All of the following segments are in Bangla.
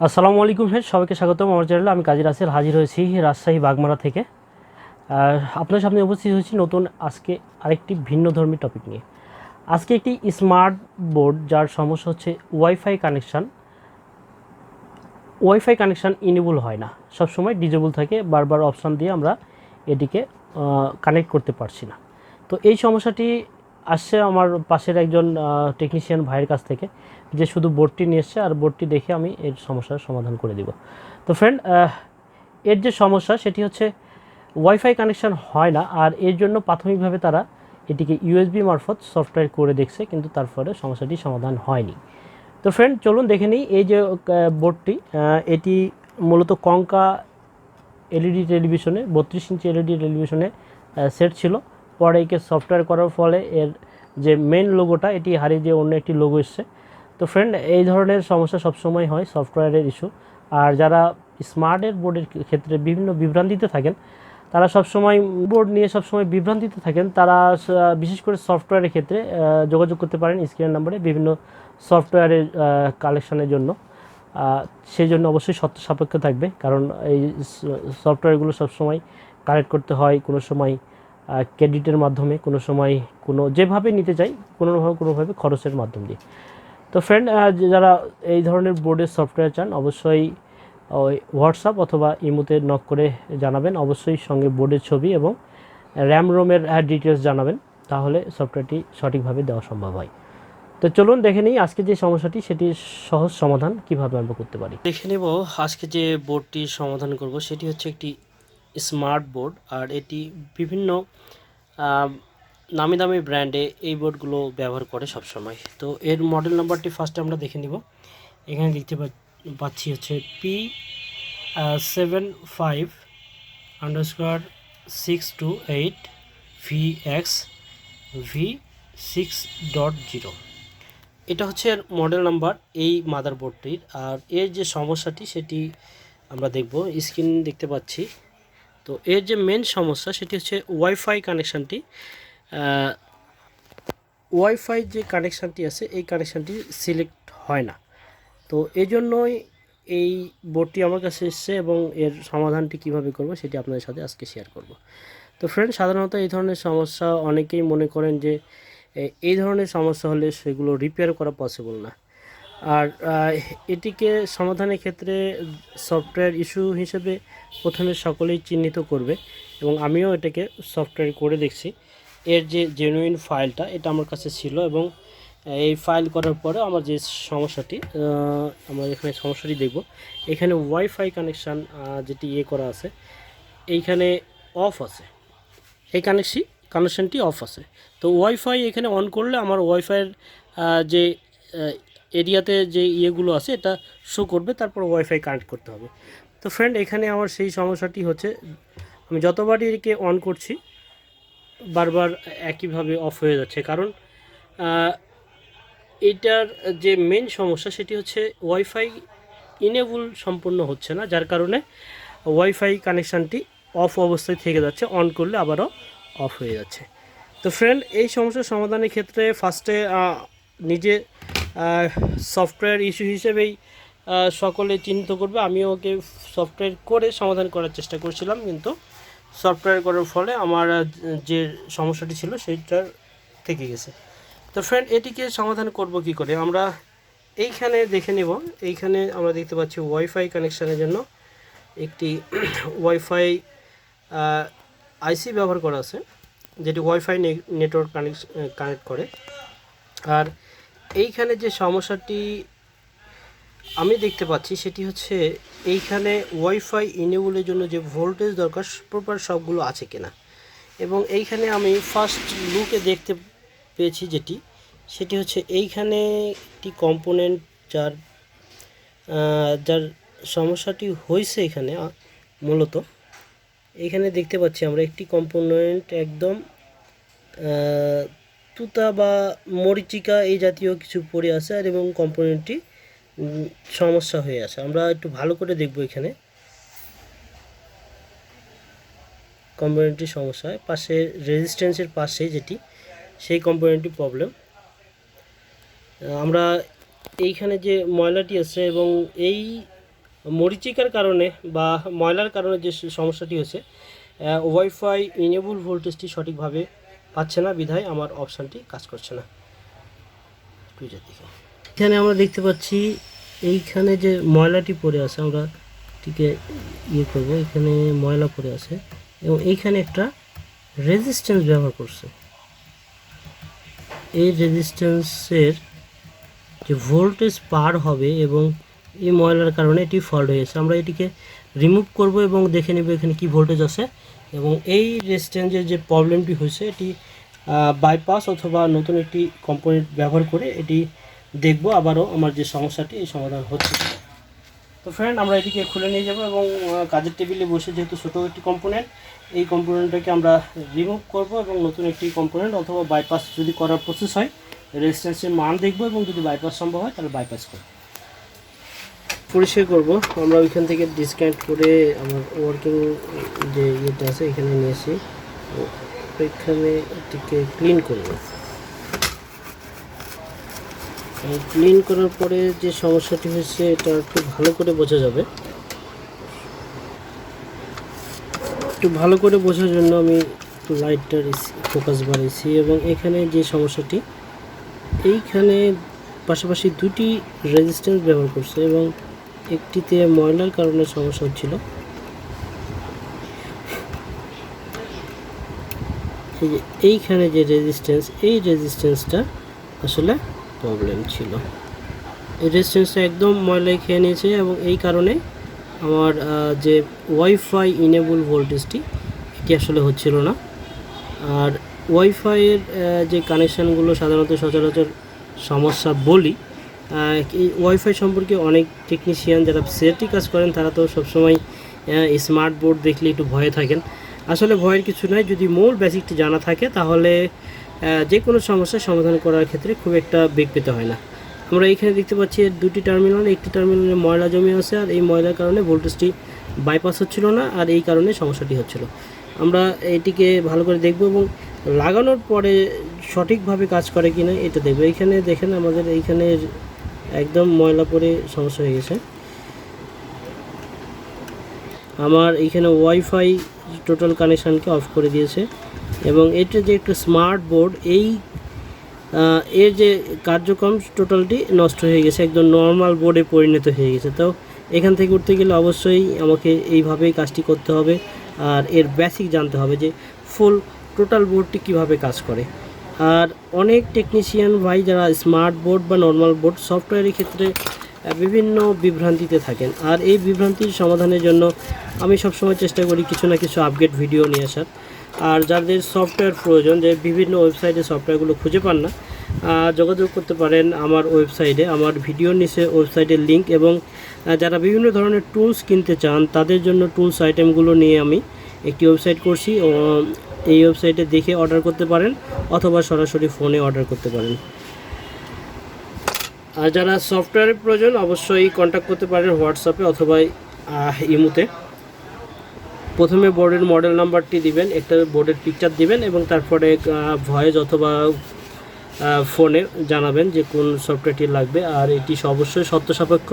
আসসালামু আলাইকুম ফ্রেন্ড, সবাইকে স্বাগতম আমার চ্যানেলে। আমি কাজী রাসেল হাজির হয়েছি রাজশাহী বাগমারা থেকে। আর আপনার সামনে উপস্থিত হয়েছি নতুন আজকে আরেকটি ভিন্নধর্মী টপিক নিয়ে। আজকে একটি স্মার্ট বোর্ড যার সমস্যা হচ্ছে ওয়াইফাই কানেকশান ইনেবল হয় না, সবসময় ডিজেবল থাকে, বারবার অপশান দিয়ে আমরা এটিকে কানেক্ট করতে পারছি না। তো এই সমস্যাটি আসছে আমার পাশের একজন টেকনিশিয়ান ভাইয়ের কাছ থেকে, যে শুধু বোর্ডটি নিয়ে এসছে আর বোর্ডটি দেখে আমি এর সমস্যার সমাধান করে দিব। তো ফ্রেন্ড, এর যে সমস্যা সেটি হচ্ছে ওয়াইফাই কানেকশান হয় না, আর এর জন্য প্রাথমিকভাবে তারা এটিকে ইউএসবি মারফত সফটওয়্যার করে দেখছে, কিন্তু তারপরে সমস্যাটি সমাধান হয়নি। তো ফ্রেন্ড, চলুন দেখে নিই এই যে বোর্ডটি, এটি মূলত কঙ্কা এলইডি টেলিভিশনে 32 ইঞ্চি এলইডি টেলিভিশনে সেট ছিল। পরে একে সফটওয়্যার করার ফলে এর যে মেন লোগোটা এটি হারিয়ে যে অন্য একটি লোগো এসছে। তো ফ্রেন্ড, এই ধরনের সমস্যা সবসময় হয়, সফটওয়্যারের ইস্যু। আর যারা স্মার্টের বোর্ডের ক্ষেত্রে বিভিন্ন বিভ্রান্তিতে থাকেন, তারা সবসময় বোর্ড নিয়ে সবসময় বিভ্রান্তিতে থাকেন, তারা বিশেষ করে সফটওয়্যারের ক্ষেত্রে যোগাযোগ করতে পারেন স্ক্রিনের নাম্বারে বিভিন্ন সফটওয়্যারের কালেকশনের জন্য। সেই জন্য অবশ্যই শর্ত সাপেক্ষ থাকবে, কারণ এই সফটওয়্যারগুলো সবসময় কানেক্ট করতে হয়, কোনো সময় ক্রেডিটের মাধ্যমে, কোনো সময় কোনো যেভাবে নিতে চাই কোনোভাবে খরচের মাধ্যম দিয়ে। তো ফ্রেন্ড, যারা এই ধরনের বোর্ডের সফটওয়্যার চান, অবশ্যই ওই হোয়াটসঅ্যাপ অথবা ইমোতে নক করে জানাবেন, অবশ্যই সঙ্গে বোর্ডের ছবি এবং র্যাম রোমের ডিটেলস জানাবেন, তাহলে সফটওয়্যারটি সঠিকভাবে দেওয়া সম্ভব হয়। তো চলুন দেখে নিই আজকে যে সমস্যাটি সেটির সহজ সমাধান কিভাবে আমরা করতে পারি। দেখে নেব আজকে যে বোর্ডটির সমাধান করব সেটি হচ্ছে একটি স্মার্ট বোর্ড, আর এটি বিভিন্ন নামি দামি ব্র্যান্ডে এই বোর্ডগুলো ব্যবহার করে সবসময়। তো এর মডেল নাম্বারটি ফার্স্টে আমরা দেখে নিব। এখানে দেখতে পাচ্ছি হচ্ছে P75_628VX_V6.0। এটা হচ্ছে এর মডেল নাম্বার এই মাদারবোর্ডটির। আর এর যে সমস্যাটি সেটি আমরা দেখব, স্ক্রিন দেখতে পাচ্ছি। তো এর যে মেন সমস্যা সেটি হচ্ছে ওয়াইফাই কানেকশানটি, ওয়াইফাই যে কানেকশানটি আছে এই কানেকশানটি সিলেক্ট হয় না। তো এই জন্যই এই বোর্ডটি আমার কাছে এসছে, এবং এর সমাধানটি কিভাবে করব সেটি আপনাদের সাথে আজকে শেয়ার করব। তো ফ্রেন্ড, সাধারণত এই ধরনের সমস্যা অনেকেই মনে করেন যে এই ধরনের সমস্যা হলে সেগুলো রিপেয়ার করা পসিবল না। আর এটিকে সমাধানের ক্ষেত্রে সফটওয়্যার ইস্যু হিসেবে প্রথমে সকলেই চিহ্নিত করবে, এবং আমিও এটাকে সফটওয়্যার করে দেখছি। এর যে জেনুইন ফাইলটা এটা আমার কাছে ছিল, এবং এই ফাইল করার পরে আমার যে সমস্যাটি, আমরা এখানে সমস্যাটি দেখব। এখানে ওয়াইফাই কানেকশান যেটি করা আছে এইখানে অফ আছে, এই কানেকশানটি অফ আছে। তো ওয়াইফাই এখানে অন করলে আমার ওয়াইফাইয়ের যে এরিয়াতে যে ইয়েগুলো আছে এটা শো করবে, তারপর ওয়াইফাই কানেক্ট করতে হবে। তো ফ্রেন্ড, এখানে আমার সেই সমস্যাটি হচ্ছে, আমি যতবারই একে অন করছি বারবার একইভাবে অফ হয়ে যাচ্ছে। কারণ এটার যে মেন সমস্যা সেটি হচ্ছে ওয়াইফাই ইনেবল সম্পূর্ণ হচ্ছে না, যার কারণে ওয়াইফাই কানেকশানটি অফ অবস্থায় থেকে যাচ্ছে, অন করলে আবারও অফ হয়ে যাচ্ছে। তো ফ্রেন্ড, এই সমস্যার সমাধানের ক্ষেত্রে ফার্স্টে নিজে সফটওয়্যার ইস্যু হিসেবেই সকলে চিহ্নিত করবে। আমিও ওকে সফটওয়্যার করে সমাধান করার চেষ্টা করছিলাম, কিন্তু সফটওয়্যার করার ফলে আমার যে সমস্যাটি ছিল সেইটার থেকে গেছে। তো ফ্রেন্ড, এটিকে সমাধান করব কি করে, আমরা এইখানে দেখে নেব। এইখানে আমরা দেখতে পাচ্ছি ওয়াইফাই কানেকশানের জন্য একটি ওয়াইফাই আইসি ব্যবহার করা আছে, যেটি ওয়াইফাই নেটওয়ার্ক কানেক্ট করে। আর এইখানে যে সমস্যাটি আমি দেখতে পাচ্ছি সেটি হচ্ছে এইখানে ওয়াইফাই ইনেবলের জন্য যে ভোল্টেজ দরকার প্রপার সবগুলো আছে কিনা। এবং এইখানে আমি ফার্স্ট লুকে দেখতে পেয়েছি সেটি হচ্ছে এইখানে একটি কম্পোনেন্ট যার যার সমস্যাটি হয়েছে এখানে মূলত এইখানে দেখতে পাচ্ছি আমরা একটি কম্পোনেন্ট একদম তুতা বা মরিচিকা এই জাতীয় কিছু পড়ে আছে, আর এবং কম্পোনেন্টটি সমস্যা হয়ে আছে। আমরা একটু ভালো করে দেখব, এখানে কম্পোনেন্টটির সমস্যা হয় পাশে রেজিস্ট্যান্সের পাশে যেটি, সেই কম্পোনেন্টটি প্রবলেম। আমরা এইখানে যে ময়লাটি আছে এবং এই মরিচিকার কারণে বা ময়লার কারণে যে সমস্যাটি হচ্ছে, ওয়াইফাই ইনেবল ভোল্টেজটি সঠিকভাবে পাচ্ছে না, বিধায় আমার অপশানটি কাজ করছে না। এখানে আমরা দেখতে পাচ্ছি এইখানে যে ময়লাটি পড়ে আছে, আমরা এটিকে করবো, এখানে ময়লা পড়ে আছে এবং এইখানে একটা রেজিস্ট্যান্স ব্যবহার করছে। এই রেজিস্ট্যান্সের যে ভোল্টেজ পার হবে এবং এই ময়লার কারণে এটি ফল্ট হয়েছে। আমরা এটিকে রিমুভ করব এবং দেখে নেব এখানে কি ভোল্টেজ আছে, এবং এই রেজিস্ট্যান্সের যে প্রবলেমটি হয়েছে এটি বাইপাস অথবা নতুন একটি কম্পোনেন্ট ব্যবহার করে এটি দেখব আবারও আমার যে সমস্যাটি এই সমাধান হচ্ছে। তো ফ্রেন্ড, আমরা এটিকে খুলে নিয়ে যাব এবং কাজের টেবিলে বসে, যেহেতু ছোটো একটি কম্পোনেন্ট, এই কম্পোনেন্টটাকে আমরা রিমুভ করব এবং নতুন একটি কম্পোনেন্ট অথবা বাইপাস যদি করার প্রসেস হয় রেজিস্ট্যান্সের মান দেখব এবং যদি বাইপাস সম্ভব হয় তাহলে বাইপাস করব, পরিষ্কার করব। আমরা ওইখান থেকে ডিসকানেক্ট করে আমার ওয়ার্কিং যে ইয়েটা আছে এখানে নিয়ে এসে এখানে এটিকে ক্লিন করব। ক্লিন করার পরে যে সমস্যাটি হচ্ছে এটা একটু ভালো করে বোঝা যাবে। একটু ভালো করে বোঝার জন্য আমি লাইটটার ফোকাস বাড়িয়েছি এবং এখানে যে সমস্যাটি, এইখানে পাশাপাশি দুটি রেজিস্ট্যান্স ব্যবহার করছে এবং একটিতে ময়লার কারণে সমস্যা হচ্ছিল। এইখানে যে রেজিস্ট্যান্স, এই রেজিস্ট্যান্সটা আসলে প্রবলেম ছিল। এই রেজিস্ট্যান্সটা একদম ময়লায় খেয়ে নিয়েছে এবং এই কারণে আমার যে ওয়াইফাই ইনেবল ভোল্টেজটি এটি আসলে হচ্ছিল না। আর ওয়াইফাইয়ের যে কানেকশানগুলো সাধারণত সচরাচর সমস্যা বলি, এই ওয়াইফাই সম্পর্কে অনেক টেকনিশিয়ান যারা সেটি কাজ করেন তারা তো সবসময় স্মার্ট বোর্ড দেখলে একটু ভয়ে থাকেন। আসলে ভয়ের কিছু নয়, যদি মূল বেসিকটি জানা থাকে তাহলে যে কোনো সমস্যার সমাধান করার ক্ষেত্রে খুব একটা বেগ পেতে হয় না। আমরা এখানে দেখতে পাচ্ছি দুটি টার্মিনাল, একটি টার্মিনালে ময়লা জমে আছে আর এই ময়লার কারণে ভোল্টেজটি বাইপাস হচ্ছিল না, আর এই কারণে সমস্যাটি হচ্ছিল। আমরা এটিকে ভালো করে দেখব এবং লাগানোর পরে সঠিকভাবে কাজ করে কিনা এটা দেখব। এইখানে দেখেন আমাদের এইখানে একদম ময়লা পড়ে সমস্যা হয়ে গেছে। আমার এইখানে ওয়াইফাই টোটাল কানেকশানকে অফ করে দিয়েছে এবং এটা যে একটা স্মার্ট বোর্ড, এর যে কার্যক্রম টোটালটি নষ্ট হয়ে গেছে, একদম নর্মাল বোর্ডে পরিণত হয়ে গেছে। তো এখান থেকে উঠতে গেলে অবশ্যই আমাকে এইভাবেই কাজটি করতে হবে আর এর বেসিক জানতে হবে যে ফুল টোটাল বোর্ডটি কিভাবে কাজ করে। আর অনেক টেকনিশিয়ান ভাই যারা স্মার্ট বোর্ড বা নর্মাল বোর্ড সফটওয়্যারের ক্ষেত্রে বিভিন্ন বিভ্রান্তিতে থাকেন, আর এই বিভ্রান্তির সমাধানের জন্য আমি সবসময় চেষ্টা করি কিছু না কিছু আপডেট ভিডিও নিয়ে আসার। আর যাদের সফটওয়্যার প্রয়োজন, যে বিভিন্ন ওয়েবসাইটে সফটওয়্যারগুলো খুঁজে পান না, যোগাযোগ করতে পারেন আমার ওয়েবসাইটে, আমার ভিডিওর নিচে ওয়েবসাইটের লিঙ্ক, এবং যারা বিভিন্ন ধরনের টুলস কিনতে চান তাদের জন্য টুলস আইটেমগুলো নিয়ে আমি একটি ওয়েবসাইট করছি। এই ওয়েবসাইটে দেখে অর্ডার করতে পারেন অথবা সরাসরি ফোনে অর্ডার করতে পারেন। আর যারা সফটওয়্যারের প্রয়োজন অবশ্যই কন্ট্যাক্ট করতে পারেন হোয়াটসঅ্যাপে অথবা ইমোতে। প্রথমে বোর্ডের মডেল নাম্বারটি দিবেন, একটা বোর্ডের পিকচার দিবেন এবং তারপরে ভয়েস অথবা ফোনে জানাবেন যে কোন সফটওয়্যারটি লাগবে। আর এটি অবশ্যই সত্য সাপেক্ষ,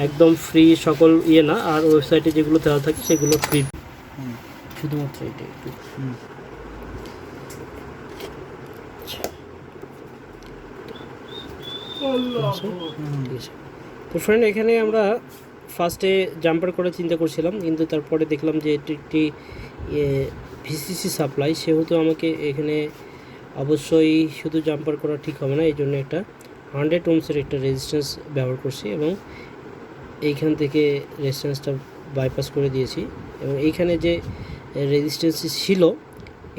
একদম ফ্রি সকল না। আর ওয়েবসাইটে যেগুলো দেওয়া থাকে সেগুলো ফ্রি, শুধুমাত্র এটা একটু তো ফ্রেন্ড, এখানে আমরা ফার্স্টে জাম্পার করে চিন্তা করছিলাম, কিন্তু তারপরে দেখলাম যে এটি একটি ভিসিসি সাপ্লাই, সেহেতু আমাকে এখানে অবশ্যই শুধু জাম্পার করা ঠিক হবে না, এই জন্য একটা 100 ওহমসের একটা রেজিস্ট্যান্স ব্যবহার করছি এবং এইখান থেকে রেজিস্ট্যান্সটা বাইপাস করে দিয়েছি এবং এইখানে যে রেজিস্ট্যান্সটি ছিল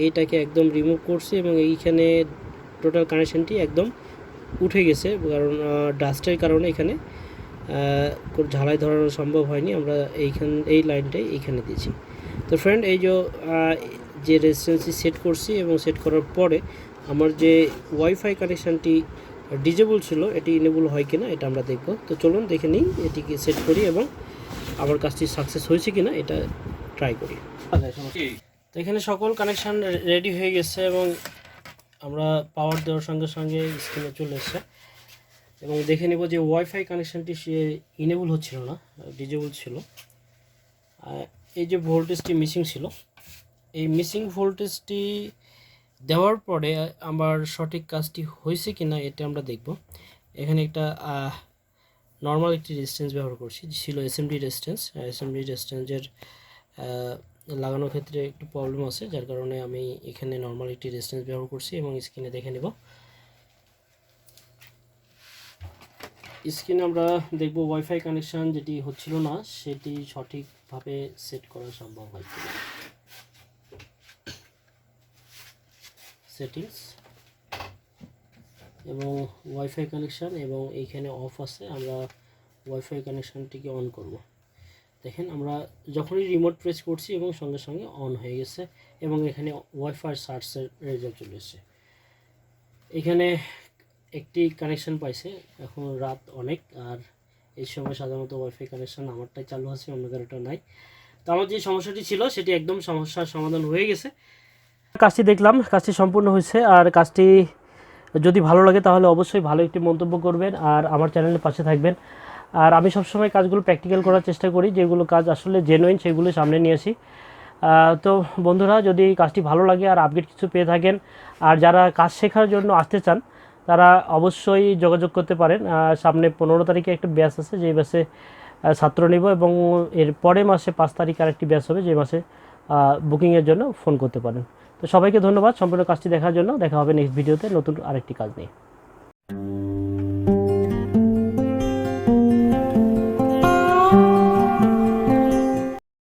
এইটাকে একদম রিমুভ করছি এবং এইখানে টোটাল কানেকশানটি একদম উঠে গেছে, কারণ ডাস্টের কারণে এখানে ঝালাই ধরানো সম্ভব হয়নি। আমরা এই লাইনটাই এইখানে দিয়েছি। তো ফ্রেন্ড, এই যে রেজিস্ট্যান্সটি সেট করছি এবং সেট করার পরে আমার যে ওয়াইফাই কানেকশানটি ডিজেবল ছিল এটি ইনেবল হয় কিনা এটা আমরা দেখব। তো চলুন দেখে নিই, এটিকে সেট করি এবং আমার কাজটি সাকসেস হয়েছে কিনা এটা ট্রাই করি। তো এখানে সকল কানেকশান রেডি হয়ে গেছে এবং আমরা পাওয়ার দেওয়ার সঙ্গে সঙ্গে স্ক্রিনে চলে এসছে। এবং দেখে নেব যে ওয়াইফাই কানেকশানটি সে ইনেবল হচ্ছিল না, ডিজেবল ছিল। এই যে ভোল্টেজটি মিসিং ছিল, এই মিসিং ভোল্টেজটি দেওয়ার পরে আমার সঠিক কাজটি হয়েছে কি না এটা আমরা দেখব। এখানে একটা নর্মাল একটি রেজিস্ট্যান্স ব্যবহার করছি, ছিল এসএমডি রেজিস্ট্যান্স। এসএমডি রেজিস্ট্যান্সের লাগানোর ক্ষেত্রে একটু প্রবলেম আছে, যার কারণে আমি এখানে নর্মাল একটি রেজিস্ট্যান্স ব্যবহার করছি এবং স্ক্রিনে দেখে নেব। স্ক্রিনে আমরা দেখব ওয়াইফাই কানেকশান যেটি হচ্ছিল না সেটি সঠিকভাবে সেট করা সম্ভব হয় কিনা। সেটিংস এবং ওয়াইফাই কানেকশান, এবং এইখানে অফ আছে, আমরা ওয়াইফাই কানেকশানটিকে অন করব। দেখেন আমরা যখনই রিমোট প্রেস করছি এবং সঙ্গে সঙ্গে অন হয়ে গেছে এবং এখানে ওয়াইফাই সার্চের রেজাল্ট চলে এসেছে। এখানে একটি কানেকশান পাইছে, এখন রাত অনেক, আর এই সময় সাধারণত ওয়াইফাই কানেকশান আমারটাই চালু আছে, অন্য কারোটা নাই। তো আমার যে সমস্যাটি ছিল সেটি একদম সমস্যার সমাধান হয়ে গেছে। কাজটি দেখলাম, কাজটি সম্পূর্ণ হয়েছে। আর কাজটি যদি ভালো লাগে তাহলে অবশ্যই ভালো একটি মন্তব্য করবেন আর আমার চ্যানেলের পাশে থাকবেন। আর আমি সবসময় কাজগুলো প্র্যাকটিক্যাল করার চেষ্টা করি, যেগুলো কাজ আসলে জেনুইন সেগুলো সামনে নিয়ে আসি। তো বন্ধুরা, যদি কাজটি ভালো লাগে আর আপডেট কিছু পেয়ে থাকেন আর যারা কাজ শেখার জন্য আসতে চান তারা অবশ্যই যোগাযোগ করতে পারেন। সামনে 15 তারিখে একটা ব্যাচ আছে, যেই ব্যাচে ছাত্র নেব, এবং এর পরের মাসে 5 তারিখ আরেকটি ব্যাচ হবে, যে মাসে বুকিংয়ের জন্য ফোন করতে পারেন। তো সবাইকে ধন্যবাদ সম্পূর্ণ কাজটি দেখার জন্য। দেখা হবে নেক্সট ভিডিওতে নতুন আরেকটি কাজ নিয়ে।